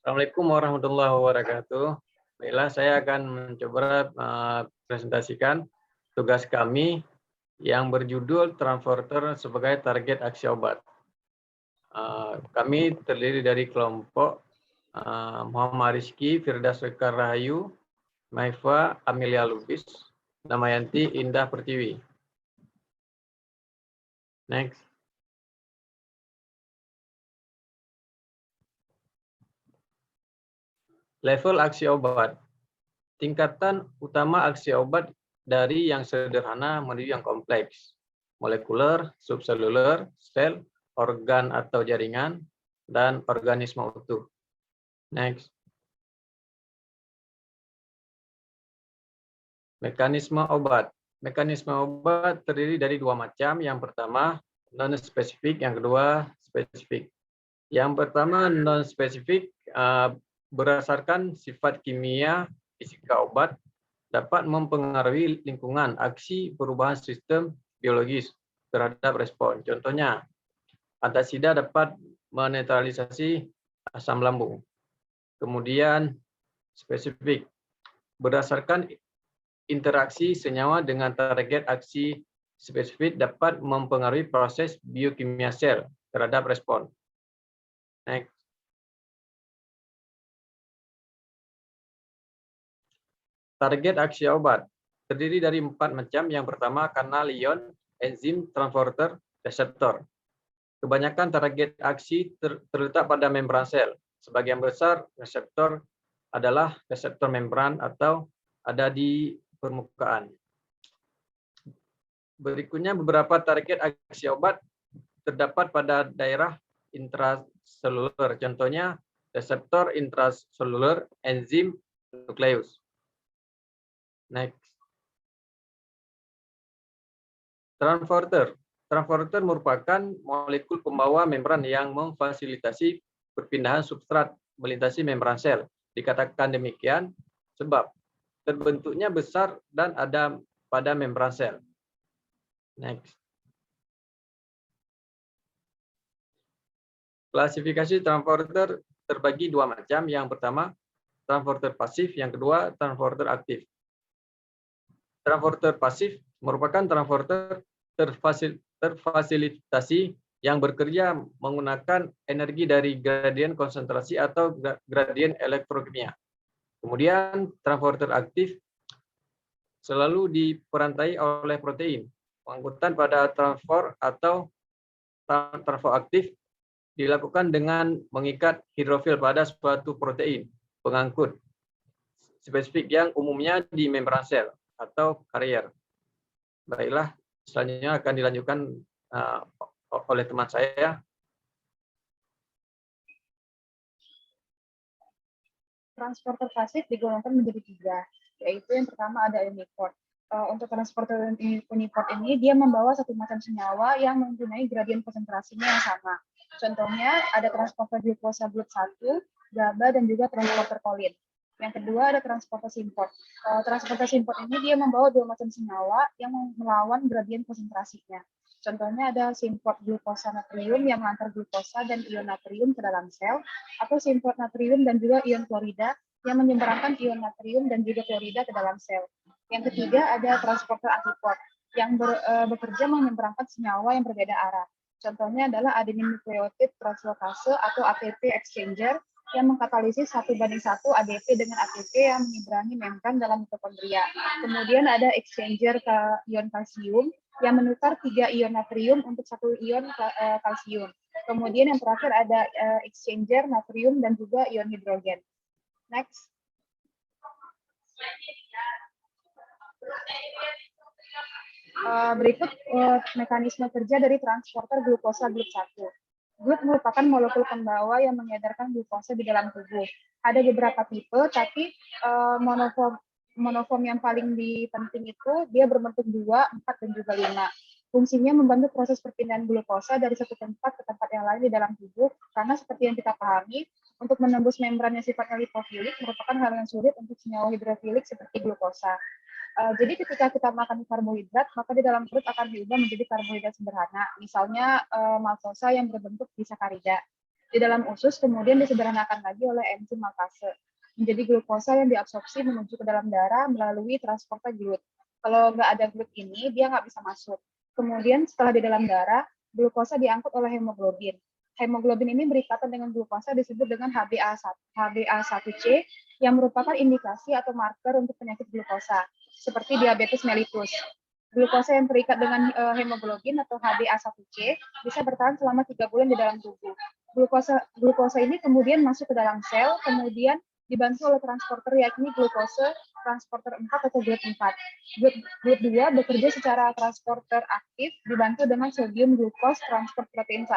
Assalamualaikum warahmatullahi wabarakatuh. Baiklah, saya akan mencoba presentasikan tugas kami yang berjudul Transporter sebagai target aksi obat. Kami terdiri dari kelompok Muhammad Rizky, Firdaus Sekar Rahayu, Maifa Amelia Lubis, Damayanti Indah Pertiwi. Next. Level aksi obat. Tingkatan utama aksi obat dari yang sederhana menuju yang kompleks. Molekuler, subseluler, sel, organ atau jaringan, dan organisme utuh. Next. Mekanisme obat. Mekanisme obat terdiri dari dua macam. Yang pertama, non-spesifik. Yang kedua, spesifik. Yang pertama, non-spesifik berdasarkan sifat kimia fisika obat dapat mempengaruhi lingkungan aksi perubahan sistem biologis terhadap respon. Contohnya, antasida dapat menetralisasi asam lambung. Kemudian spesifik berdasarkan interaksi senyawa dengan target aksi spesifik dapat mempengaruhi proses biokimia sel terhadap respon. Next. Target aksi obat terdiri dari 4 macam. Yang pertama, kanal ion, enzim, transporter, reseptor. Kebanyakan target aksi terletak pada membran sel. Sebagian besar reseptor adalah reseptor membran atau ada di permukaan. Berikutnya beberapa target aksi obat terdapat pada daerah intraseluler. Contohnya reseptor intraseluler, enzim, nukleus. Next. Transporter. Transporter merupakan molekul pembawa membran yang memfasilitasi perpindahan substrat melintasi membran sel. Dikatakan demikian sebab terbentuknya besar dan ada pada membran sel. Next. Klasifikasi transporter terbagi dua macam. Yang pertama, transporter pasif. Yang kedua, transporter aktif. Transporter pasif merupakan transporter terfasilitasi yang bekerja menggunakan energi dari gradien konsentrasi atau gradien elektrokimia. Kemudian transporter aktif selalu diperantai oleh protein. Pengangkutan pada transport atau transport aktif dilakukan dengan mengikat hidrofil pada suatu protein pengangkut spesifik yang umumnya di membran sel atau karier. Baiklah, selanjutnya akan dilanjutkan oleh teman saya. Transporter pasif digolongkan menjadi 3, yaitu yang pertama ada uniport. Untuk transporter uniport ini, dia membawa satu macam senyawa yang mempunyai gradien konsentrasinya yang sama. Contohnya ada transporter glukosa glut 1, GABA, dan juga transporter kolin. Yang kedua ada transporter simport. Transporter simport ini dia membawa dua macam senyawa yang melawan gradien konsentrasinya. Contohnya ada simport glukosa natrium yang mengantar glukosa dan ion natrium ke dalam sel, atau simport natrium dan juga ion klorida yang menyeberangkan ion natrium dan juga klorida ke dalam sel. Yang ketiga ada transporter antiport yang bekerja menyeberangkan senyawa yang berbeda arah. Contohnya adalah adenin nukleotid translokase atau ATP exchanger yang mengkatalisis 1:1 ADP dengan ATP yang menyeberangi membran dalam mitokondria. Kemudian ada exchanger ke ion kalsium yang menukar 3 ion natrium untuk 1 ion kalsium. Kemudian yang terakhir ada exchanger natrium dan juga ion hidrogen. Next. Berikut mekanisme kerja dari transporter glukosa glut 1. Glut merupakan molekul pembawa yang mengedarkan glukosa di dalam tubuh. Ada beberapa tipe, tapi monoform yang paling penting itu dia berbentuk 2, 4, dan juga 5. Fungsinya membantu proses perpindahan glukosa dari satu tempat ke tempat yang lain di dalam tubuh, karena seperti yang kita pahami, untuk menembus membran yang sifatnya lipofilik merupakan hal yang sulit untuk senyawa hidrofilik seperti glukosa. Jadi ketika kita makan karbohidrat, maka di dalam perut akan diubah menjadi karbohidrat sederhana, misalnya maltosa yang berbentuk disakarida. Di dalam usus kemudian disederhanakan lagi oleh enzim maltase menjadi glukosa yang diabsorpsi menuju ke dalam darah melalui transporter GLUT. Kalau nggak ada GLUT ini, dia nggak bisa masuk. Kemudian setelah di dalam darah, glukosa diangkut oleh hemoglobin. Hemoglobin ini berikatan dengan glukosa disebut dengan HbA1c yang merupakan indikasi atau marker untuk penyakit glukosa, seperti diabetes mellitus. Glukosa yang terikat dengan hemoglobin atau HbA1c bisa bertahan selama 3 bulan di dalam tubuh. Glukosa ini kemudian masuk ke dalam sel, kemudian dibantu oleh transporter yakni glukose transporter 4 atau GLUT4. GLUT2 bekerja secara transporter aktif dibantu dengan sodium glukos transport protein 1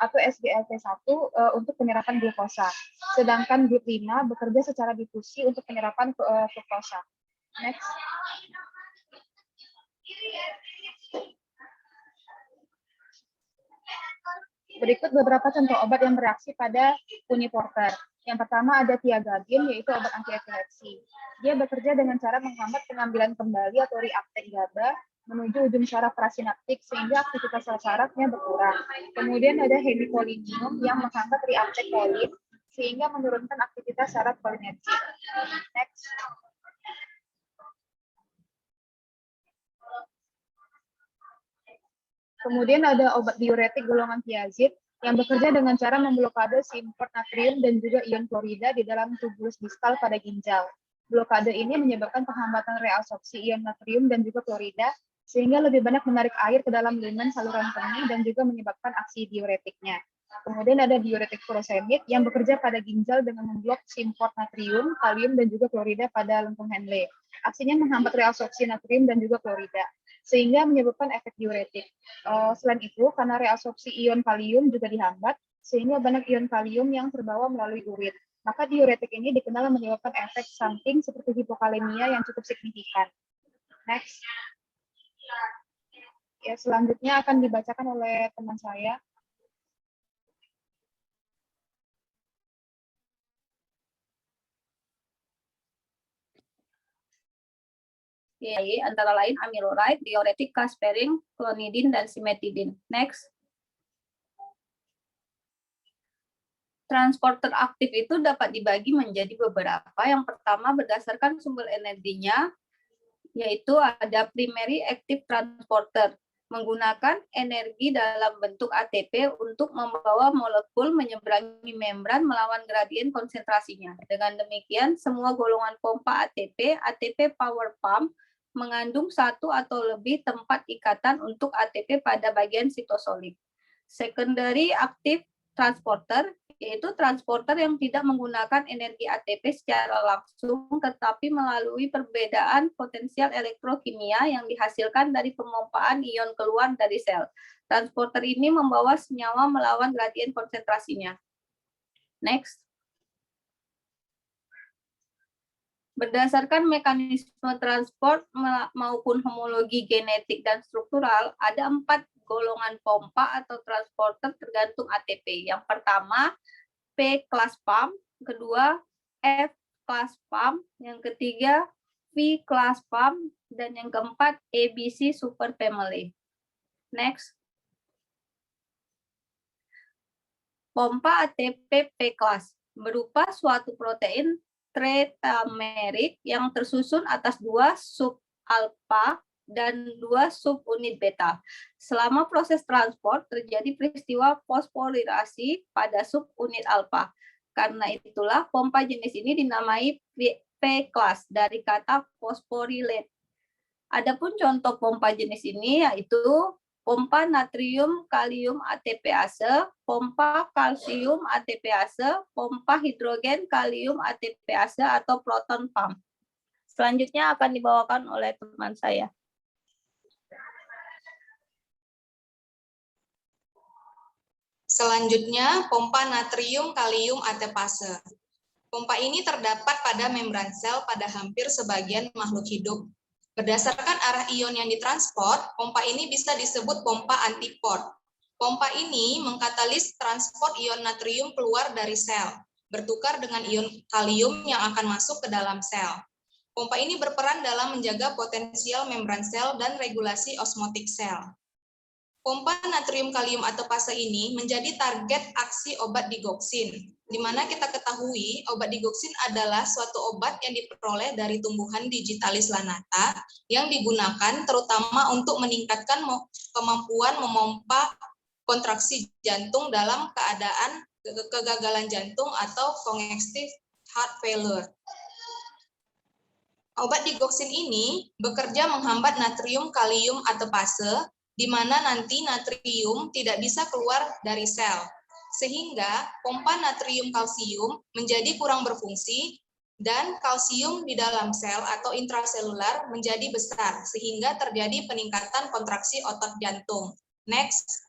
atau SGLT1 untuk penyerapan glukosa. Sedangkan GLUT5 bekerja secara difusi untuk penyerapan fruktosa. Next. Berikut beberapa contoh obat yang bereaksi pada Puni Porter. Yang pertama ada tiagabin, yaitu obat anti-epilepsi. Dia bekerja dengan cara menghambat pengambilan kembali atau reuptake GABA menuju ujung syaraf prasinaptik sehingga aktivitas sel sarafnya berkurang. Kemudian ada hemikolinium yang menghambat reuptake kolin sehingga menurunkan aktivitas saraf kolinergik. Next. Kemudian ada obat diuretik golongan thiazid yang bekerja dengan cara memblokade simport natrium dan juga ion klorida di dalam tubulus distal pada ginjal. Blokade ini menyebabkan penghambatan reabsorpsi ion natrium dan juga klorida, sehingga lebih banyak menarik air ke dalam lumen saluran kemih dan juga menyebabkan aksi diuretiknya. Kemudian ada diuretik furosemid yang bekerja pada ginjal dengan memblok simport natrium, kalium, dan juga klorida pada lengkung Henle. Aksinya menghambat reabsorpsi natrium dan juga klorida, sehingga menyebabkan efek diuretik. Selain itu, karena reabsorpsi ion kalium juga dihambat, sehingga banyak ion kalium yang terbawa melalui urin. Maka diuretik ini dikenal menyebabkan efek samping seperti hipokalemia yang cukup signifikan. Next. Ya, selanjutnya akan dibacakan oleh teman saya. Antara lain amiloride, diuretik, caspering, clonidin, dan simetidin. Next. Transporter aktif itu dapat dibagi menjadi beberapa. Yang pertama berdasarkan sumber energinya, yaitu ada primary active transporter, menggunakan energi dalam bentuk ATP untuk membawa molekul menyeberangi membran melawan gradien konsentrasinya. Dengan demikian, semua golongan pompa ATP, ATP power pump, mengandung satu atau lebih tempat ikatan untuk ATP pada bagian sitosolik. Secondary active transporter, yaitu transporter yang tidak menggunakan energi ATP secara langsung, tetapi melalui perbedaan potensial elektrokimia yang dihasilkan dari pemompaan ion keluar dari sel. Transporter ini membawa senyawa melawan gradien konsentrasinya. Next. Berdasarkan mekanisme transport maupun homologi genetik dan struktural, ada 4 golongan pompa atau transporter tergantung ATP. Yang pertama, P-class pump, kedua, F-class pump, yang ketiga, V-class pump, dan yang keempat, ABC superfamily. Next. Pompa ATP P-class berupa suatu protein tetramerik yang tersusun atas 2 sub alfa dan 2 subunit beta. Selama proses transport terjadi peristiwa fosforilasi pada subunit alfa. Karena itulah pompa jenis ini dinamai P-class dari kata fosforilate. Adapun contoh pompa jenis ini yaitu pompa natrium kalium ATPase, pompa kalsium ATPase, pompa hidrogen kalium ATPase atau proton pump. Selanjutnya akan dibawakan oleh teman saya. Selanjutnya, pompa natrium kalium ATPase. Pompa ini terdapat pada membran sel pada hampir sebagian makhluk hidup. Berdasarkan arah ion yang ditransport, pompa ini bisa disebut pompa antiport. Pompa ini mengkatalis transport ion natrium keluar dari sel, bertukar dengan ion kalium yang akan masuk ke dalam sel. Pompa ini berperan dalam menjaga potensial membran sel dan regulasi osmotik sel. Pompa natrium kalium atepase ini menjadi target aksi obat digoksin, di mana kita ketahui obat digoksin adalah suatu obat yang diperoleh dari tumbuhan digitalis lanata yang digunakan terutama untuk meningkatkan kemampuan memompa kontraksi jantung dalam keadaan kegagalan jantung atau congestive heart failure. Obat digoksin ini bekerja menghambat natrium kalium atepase, di mana nanti natrium tidak bisa keluar dari sel, sehingga pompa natrium kalsium menjadi kurang berfungsi dan kalsium di dalam sel atau intraselular menjadi besar, sehingga terjadi peningkatan kontraksi otot jantung. Next.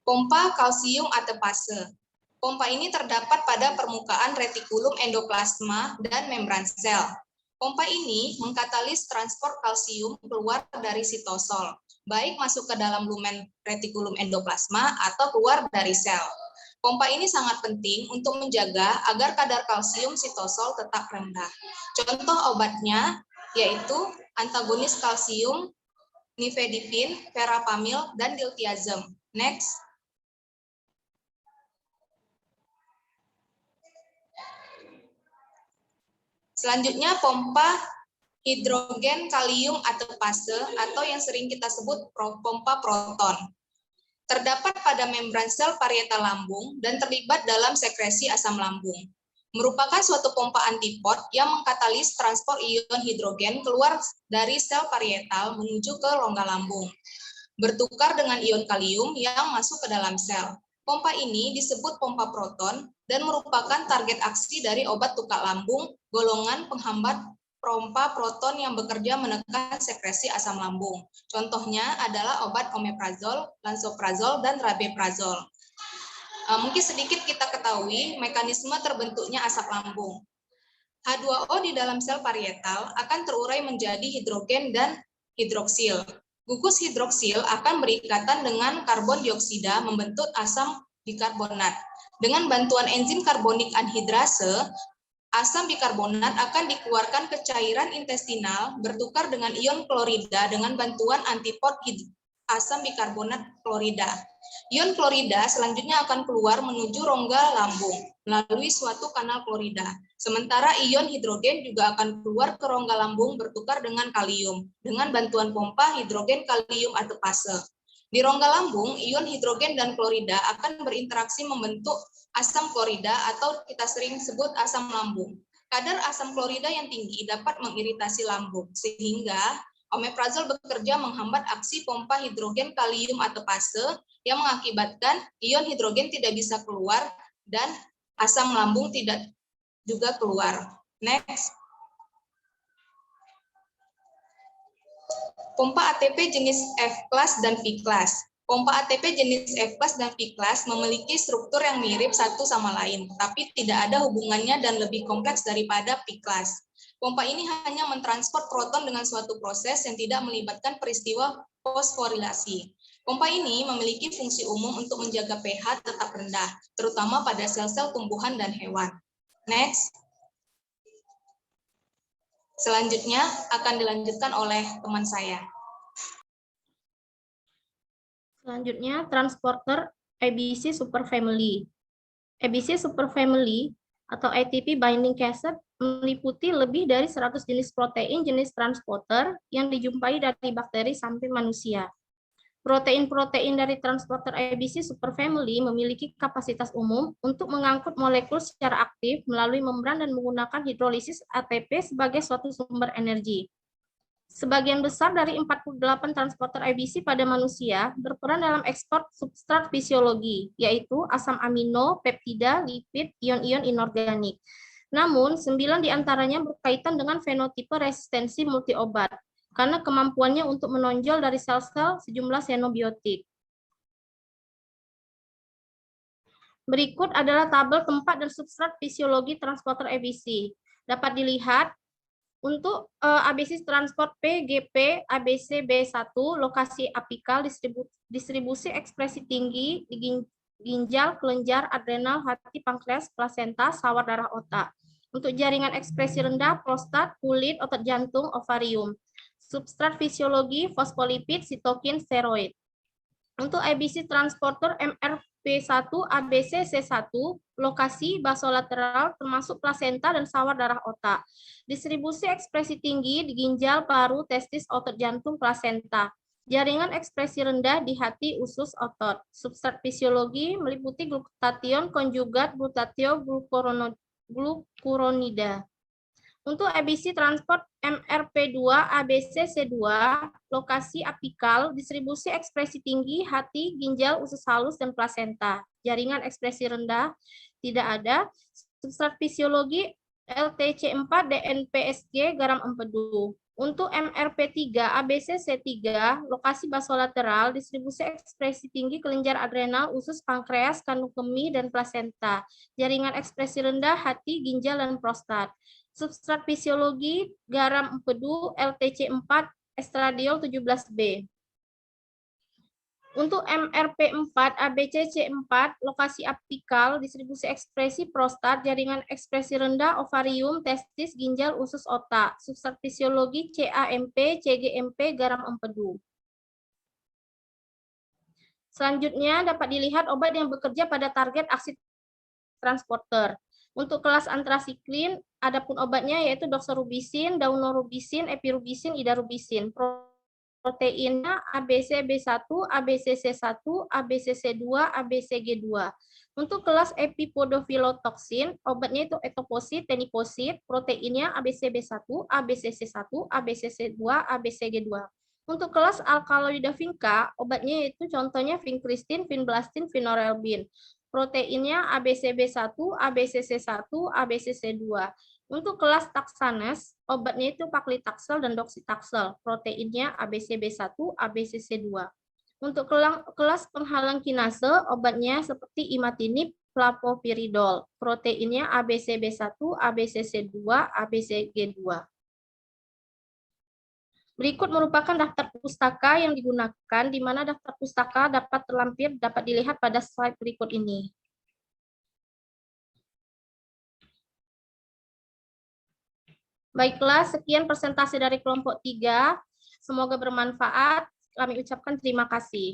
Pompa kalsium atepase. Pompa ini terdapat pada permukaan retikulum endoplasma dan membran sel. Pompa ini mengkatalis transport kalsium keluar dari sitosol, baik masuk ke dalam lumen retikulum endoplasma atau keluar dari sel. Pompa ini sangat penting untuk menjaga agar kadar kalsium sitosol tetap rendah. Contoh obatnya yaitu antagonis kalsium, nifedipin, verapamil, dan diltiazem. Next. Selanjutnya pompa hidrogen kalium atepase atau yang sering kita sebut pompa proton. Terdapat pada membran sel parietal lambung dan terlibat dalam sekresi asam lambung. Merupakan suatu pompa antipod yang mengkatalis transport ion hidrogen keluar dari sel parietal menuju ke rongga lambung, bertukar dengan ion kalium yang masuk ke dalam sel. Pompa ini disebut pompa proton dan merupakan target aksi dari obat tukak lambung golongan penghambat pompa proton yang bekerja menekan sekresi asam lambung. Contohnya adalah obat omeprazol, lansoprazol, dan rabeprazol. Mungkin sedikit kita ketahui mekanisme terbentuknya asap lambung. H2O di dalam sel parietal akan terurai menjadi hidrogen dan hidroksil. Gugus hidroksil akan berikatan dengan karbon dioksida membentuk asam bikarbonat. Dengan bantuan enzim karbonik anhidrase, asam bikarbonat akan dikeluarkan ke cairan intestinal bertukar dengan ion klorida dengan bantuan antipod asam bikarbonat klorida. Ion klorida selanjutnya akan keluar menuju rongga lambung melalui suatu kanal klorida. Sementara ion hidrogen juga akan keluar ke rongga lambung bertukar dengan kalium dengan bantuan pompa hidrogen kalium atepase. Di rongga lambung, ion hidrogen dan klorida akan berinteraksi membentuk asam klorida atau kita sering sebut asam lambung. Kadar asam klorida yang tinggi dapat mengiritasi lambung, sehingga omeprazol bekerja menghambat aksi pompa hidrogen kalium atepase yang mengakibatkan ion hidrogen tidak bisa keluar dan asam lambung tidak juga keluar. Next. Pompa ATP jenis F-class dan V-class. Pompa ATP jenis F-class dan V-class memiliki struktur yang mirip satu sama lain, tapi tidak ada hubungannya dan lebih kompleks daripada V-class. Pompa ini hanya mentransport proton dengan suatu proses yang tidak melibatkan peristiwa fosforilasi. Pompa ini memiliki fungsi umum untuk menjaga pH tetap rendah, terutama pada sel-sel tumbuhan dan hewan. Next. Selanjutnya akan dilanjutkan oleh teman saya. Selanjutnya, transporter ABC superfamily. ABC superfamily atau ATP binding cassette meliputi lebih dari 100 jenis protein jenis transporter yang dijumpai dari bakteri sampai manusia. Protein-protein dari transporter ABC superfamily memiliki kapasitas umum untuk mengangkut molekul secara aktif melalui membran dan menggunakan hidrolisis ATP sebagai suatu sumber energi. Sebagian besar dari 48 transporter ABC pada manusia berperan dalam ekspor substrat fisiologi, yaitu asam amino, peptida, lipid, ion-ion inorganik. Namun, 9 diantaranya berkaitan dengan fenotipe resistensi multiobat, karena kemampuannya untuk menonjol dari sel-sel sejumlah xenobiotik. Berikut adalah tabel tempat dan substrat fisiologi transporter ABC. Dapat dilihat untuk ABC transport P, GP, ABC B1, lokasi apikal, distribusi ekspresi tinggi di ginjal, kelenjar, adrenal, hati, pankreas, plasenta, sawar darah otak. Untuk jaringan ekspresi rendah, prostat, kulit, otot jantung, ovarium. Substrat fisiologi, fosfolipid, sitokin, steroid. Untuk ABC transporter MRP1, ABC, C1, lokasi basolateral termasuk plasenta dan sawar darah otak. Distribusi ekspresi tinggi di ginjal, paru, testis, otot jantung, plasenta. Jaringan ekspresi rendah di hati, usus, otot. Substrat fisiologi meliputi glutathione konjugat, glutathione glucuronida. Untuk ABC transport MRP2, ABC, C2, lokasi apikal, distribusi ekspresi tinggi, hati, ginjal, usus halus, dan plasenta. Jaringan ekspresi rendah, tidak ada. Substrat fisiologi LTC4, DNPSG, garam empedu. Untuk MRP3, ABC, C3, lokasi basolateral, distribusi ekspresi tinggi, kelenjar adrenal, usus, pankreas, kandung kemih, dan plasenta. Jaringan ekspresi rendah, hati, ginjal, dan prostat. Substrat fisiologi, garam empedu, LTC4, estradiol 17B. Untuk MRP4, ABCC4, lokasi apikal, distribusi ekspresi prostat, jaringan ekspresi rendah, ovarium, testis, ginjal, usus, otak. Substrat fisiologi, CAMP, CGMP, garam empedu. Selanjutnya dapat dilihat obat yang bekerja pada target aksi transporter. Untuk kelas antrasiklin, adapun obatnya yaitu doxorubisin, daunorubisin, epirubisin, idarubisin. Proteinnya ABCB1, ABCC1, ABCC2, ABCG2. Untuk kelas epipodophilotoksin, obatnya itu etoposid, teniposid, proteinnya ABCB1, ABCC1, ABCC2, ABCG2. Untuk kelas alkaloida vinca, obatnya itu contohnya vincristin, vinblastin, vinorelbin. Proteinnya ABCB1, ABCC1, ABCC2. Untuk kelas taksanes, obatnya itu paklitaxel dan doxitaxel. Proteinnya ABCB1, ABCC2. Untuk kelas penghalang kinase, obatnya seperti imatinib, flapopiridol. Proteinnya ABCB1, ABCC2, ABCG2. Berikut merupakan daftar pustaka yang digunakan, di mana daftar pustaka dapat terlampir, dapat dilihat pada slide berikut ini. Baiklah, sekian presentasi dari kelompok 3. Semoga bermanfaat. Kami ucapkan terima kasih.